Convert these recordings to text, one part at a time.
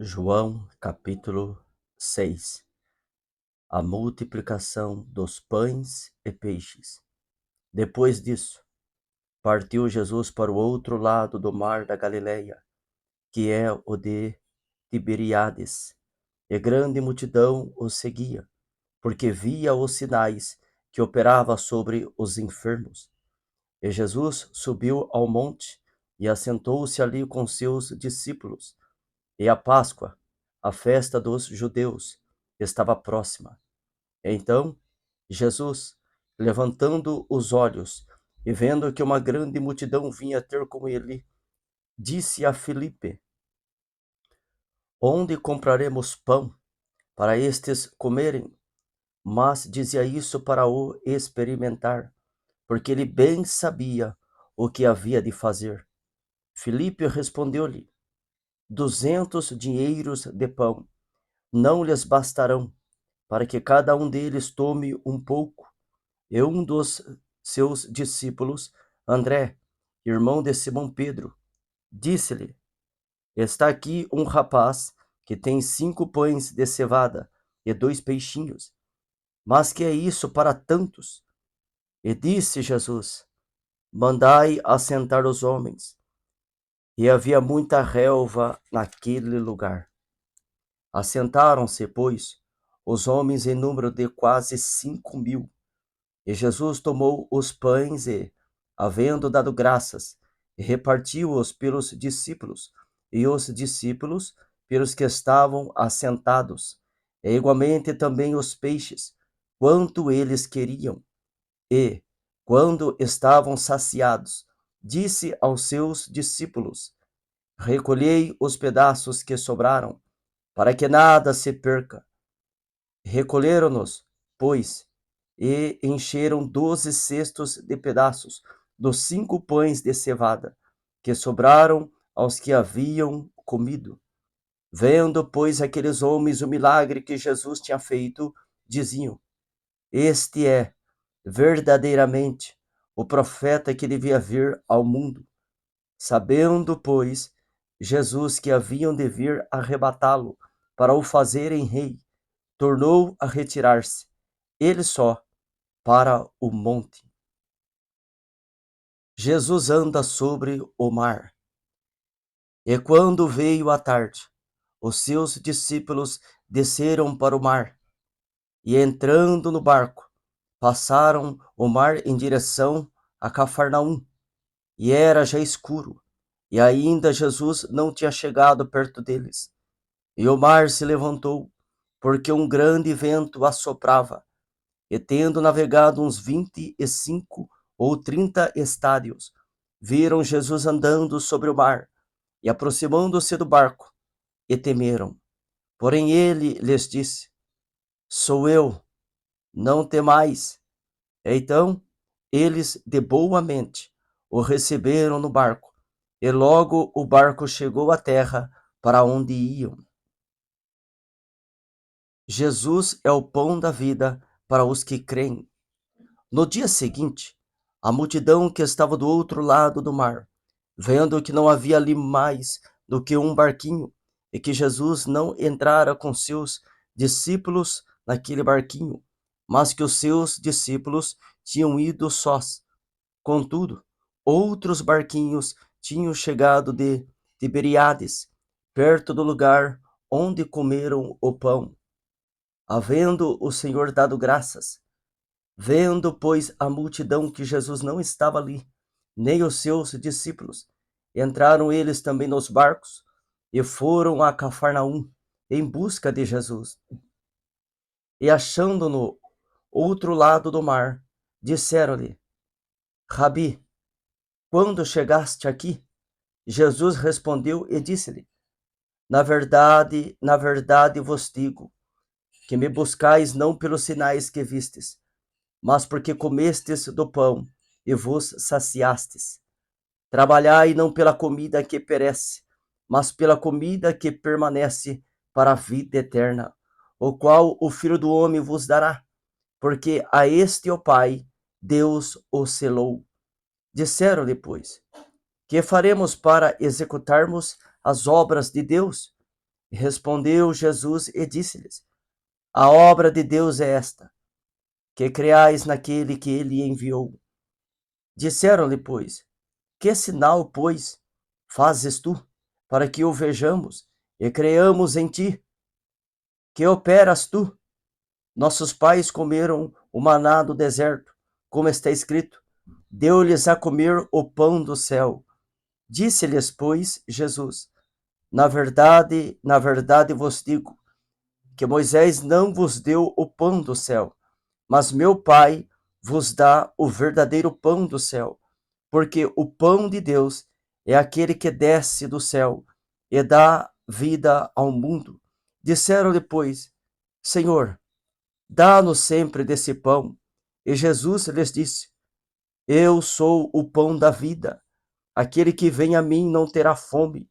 João capítulo 6. A multiplicação dos pães e peixes. Depois disso, partiu Jesus para o outro lado do mar da Galileia, que é o de Tiberíades, e grande multidão o seguia, porque via os sinais que operava sobre os enfermos. E Jesus subiu ao monte e assentou-se ali com seus discípulos. E a Páscoa, a festa dos judeus, estava próxima. Então, Jesus, levantando os olhos e vendo que uma grande multidão vinha ter com ele, disse a Filipe: Onde compraremos pão para estes comerem? Mas dizia isso para o experimentar, porque ele bem sabia o que havia de fazer. Filipe respondeu-lhe: 200 dinheiros de pão não lhes bastarão, para que cada um deles tome um pouco. E um dos seus discípulos, André, irmão de Simão Pedro, disse-lhe: Está aqui um rapaz que tem 5 pães de cevada e 2 peixinhos. Mas que é isso para tantos? E disse Jesus: Mandai assentar os homens. E havia muita relva naquele lugar. Assentaram-se, pois, os homens em número de quase 5.000. E Jesus tomou os pães e, havendo dado graças, repartiu-os pelos discípulos, e os discípulos pelos que estavam assentados, e igualmente também os peixes, quanto eles queriam. E, quando estavam saciados, disse aos seus discípulos: Recolhei os pedaços que sobraram, para que nada se perca. Recolheram-nos, pois, e encheram 12 cestos de pedaços dos 5 pães de cevada, que sobraram aos que haviam comido. Vendo, pois, aqueles homens o milagre que Jesus tinha feito, diziam: Este é, verdadeiramente, o profeta que devia vir ao mundo. Sabendo, pois, Jesus que haviam de vir arrebatá-lo para o fazerem rei, tornou a retirar-se, ele só, para o monte. Jesus anda sobre o mar. E quando veio a tarde, os seus discípulos desceram para o mar, e entrando no barco, passaram o mar em direção a Cafarnaum. E era já escuro, e ainda Jesus não tinha chegado perto deles. E o mar se levantou, porque um grande vento assoprava. E tendo navegado uns 25 ou 30 estádios, viram Jesus andando sobre o mar, e aproximando-se do barco, e temeram. Porém ele lhes disse: Sou eu, não temais. Então eles de boa mente o receberam no barco, e logo o barco chegou à terra para onde iam. Jesus é o pão da vida para os que creem. No dia seguinte, a multidão que estava do outro lado do mar, vendo que não havia ali mais do que um barquinho, e que Jesus não entrara com seus discípulos naquele barquinho, mas que os seus discípulos tinham ido sós. Contudo, outros barquinhos tinham chegado de Tiberíades, perto do lugar onde comeram o pão. Havendo o Senhor dado graças, vendo, pois, a multidão que Jesus não estava ali, nem os seus discípulos, entraram eles também nos barcos e foram a Cafarnaum em busca de Jesus. E achando-no outro lado do mar, disseram-lhe: Rabi, quando chegaste aqui? Jesus respondeu e disse-lhe: na verdade vos digo, que me buscais não pelos sinais que vistes, mas porque comestes do pão e vos saciastes. Trabalhai não pela comida que perece, mas pela comida que permanece para a vida eterna, o qual o Filho do Homem vos dará, porque a este o Pai, Deus o selou. Disseram-lhe, pois: Que faremos para executarmos as obras de Deus? Respondeu Jesus e disse-lhes: A obra de Deus é esta, que creais naquele que ele enviou. Disseram-lhe, pois: Que sinal, pois, fazes tu, para que o vejamos e creamos em ti? Que operas tu? Nossos pais comeram o maná do deserto, como está escrito: Deu-lhes a comer o pão do céu. Disse-lhes, pois, Jesus: na verdade vos digo, que Moisés não vos deu o pão do céu, mas meu Pai vos dá o verdadeiro pão do céu, porque o pão de Deus é aquele que desce do céu e dá vida ao mundo. Disseram-lhe, pois: Senhor, dá-nos sempre desse pão. E Jesus lhes disse: Eu sou o pão da vida. Aquele que vem a mim não terá fome,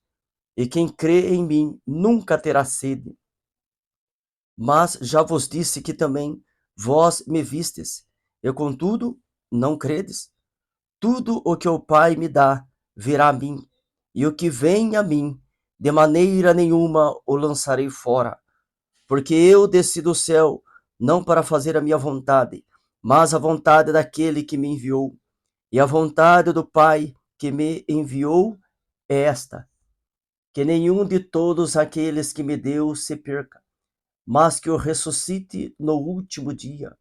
e quem crê em mim nunca terá sede. Mas já vos disse que também vós me vistes, e contudo não credes. Tudo o que o Pai me dá virá a mim, e o que vem a mim, de maneira nenhuma o lançarei fora. Porque eu desci do céu, não para fazer a minha vontade, mas a vontade daquele que me enviou. E a vontade do Pai que me enviou é esta: que nenhum de todos aqueles que me deu se perca, mas que o ressuscite no último dia.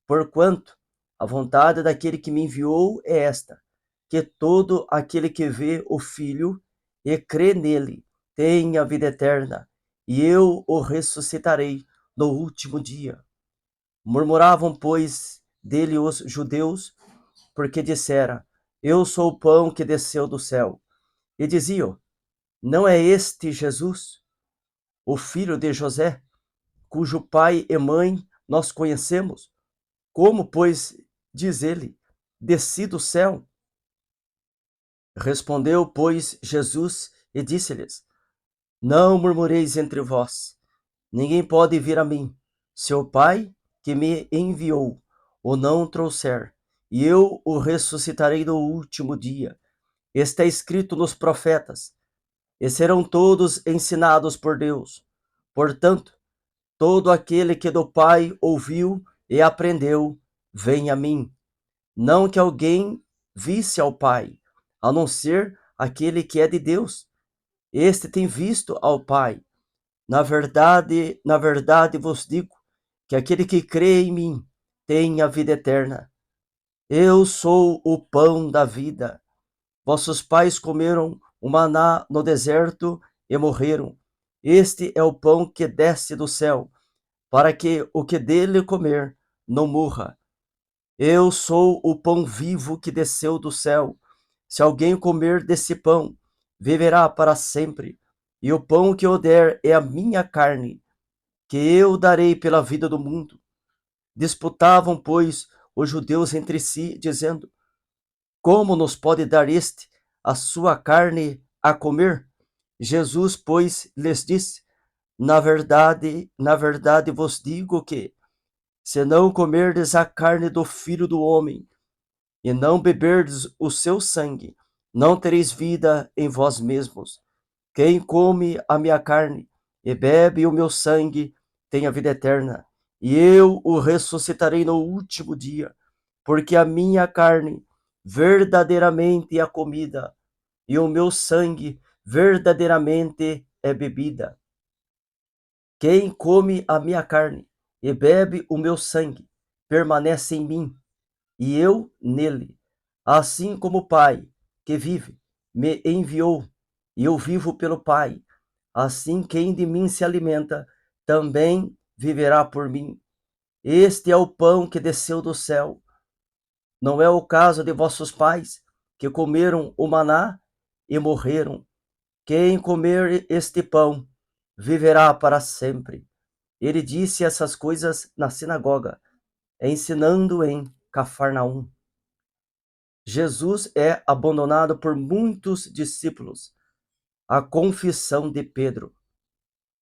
Porquanto a vontade daquele que me enviou é esta: que todo aquele que vê o Filho e crê nele tenha a vida eterna, e eu o ressuscitarei no último dia. Murmuravam, pois, dele os judeus, porque dissera: Eu sou o pão que desceu do céu. E diziam: Não é este Jesus, o filho de José, cujo pai e mãe nós conhecemos? Como, pois, diz ele, desci do céu? Respondeu, pois, Jesus e disse-lhes: Não murmureis entre vós. Ninguém pode vir a mim, se o Pai que me enviou o não trouxer, e eu o ressuscitarei no último dia. Está escrito nos profetas, e serão todos ensinados por Deus. Portanto, todo aquele que do Pai ouviu e aprendeu, vem a mim. Não que alguém visse ao Pai, a não ser aquele que é de Deus. Este tem visto ao Pai. Na verdade vos digo que aquele que crê em mim tem a vida eterna. Eu sou o pão da vida. Vossos pais comeram o maná no deserto e morreram. Este é o pão que desce do céu, para que o que dele comer não morra. Eu sou o pão vivo que desceu do céu. Se alguém comer desse pão, viverá para sempre. E o pão que eu der é a minha carne, que eu darei pela vida do mundo. Disputavam, pois, os judeus entre si, dizendo: Como nos pode dar este a sua carne a comer? Jesus, pois, lhes disse: na verdade vos digo que, se não comerdes a carne do Filho do Homem e não beberdes o seu sangue, não tereis vida em vós mesmos. Quem come a minha carne e bebe o meu sangue tem a vida eterna, e eu o ressuscitarei no último dia, porque a minha carne verdadeiramente é comida, e o meu sangue verdadeiramente é bebida. Quem come a minha carne e bebe o meu sangue permanece em mim, e eu nele. Assim como o Pai, que vive, me enviou, e eu vivo pelo Pai, assim quem de mim se alimenta também viverá por mim. Este é o pão que desceu do céu. Não é o caso de vossos pais, que comeram o maná e morreram. Quem comer este pão viverá para sempre. Ele disse essas coisas na sinagoga, ensinando em Cafarnaum. Jesus é abandonado por muitos discípulos. A confissão de Pedro.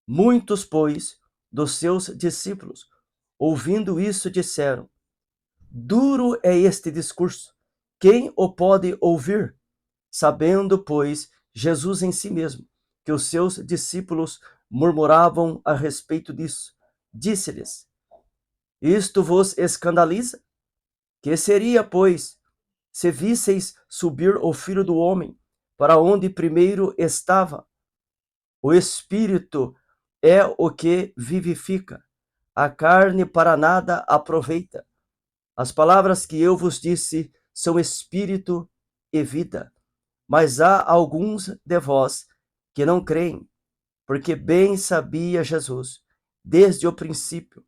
Muitos, pois, dos seus discípulos, ouvindo isso, disseram: Duro é este discurso. Quem o pode ouvir? Sabendo, pois, Jesus em si mesmo, que os seus discípulos murmuravam a respeito disso. Disse-lhes: Isto vos escandaliza? Que seria, pois, se visseis subir o Filho do Homem para onde primeiro estava? O Espírito é o que vivifica, a carne para nada aproveita. As palavras que eu vos disse são espírito e vida, mas há alguns de vós que não creem, porque bem sabia Jesus, desde o princípio,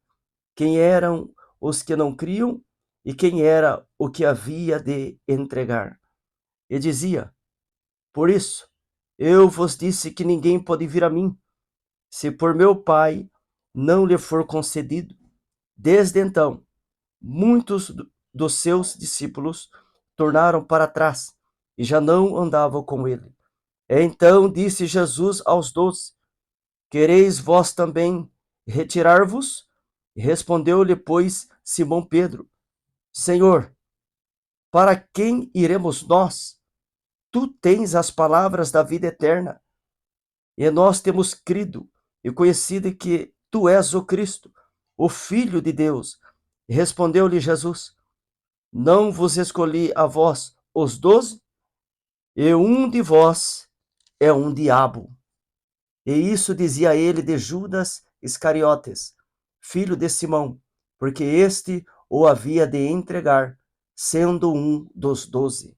quem eram os que não criam e quem era o que havia de entregar. E dizia: Por isso, eu vos disse que ninguém pode vir a mim, se por meu Pai não lhe for concedido. Desde então, muitos dos seus discípulos tornaram para trás e já não andavam com ele. Então disse Jesus aos 12: Quereis vós também retirar-vos? Respondeu-lhe, pois, Simão Pedro: Senhor, para quem iremos nós? Tu tens as palavras da vida eterna, e nós temos crido e conhecido que tu és o Cristo, o Filho de Deus. Respondeu-lhe Jesus: Não vos escolhi a vós os 12? E um de vós é um diabo. E isso dizia ele de Judas Iscariotes, filho de Simão, porque este o havia de entregar, sendo um dos 12.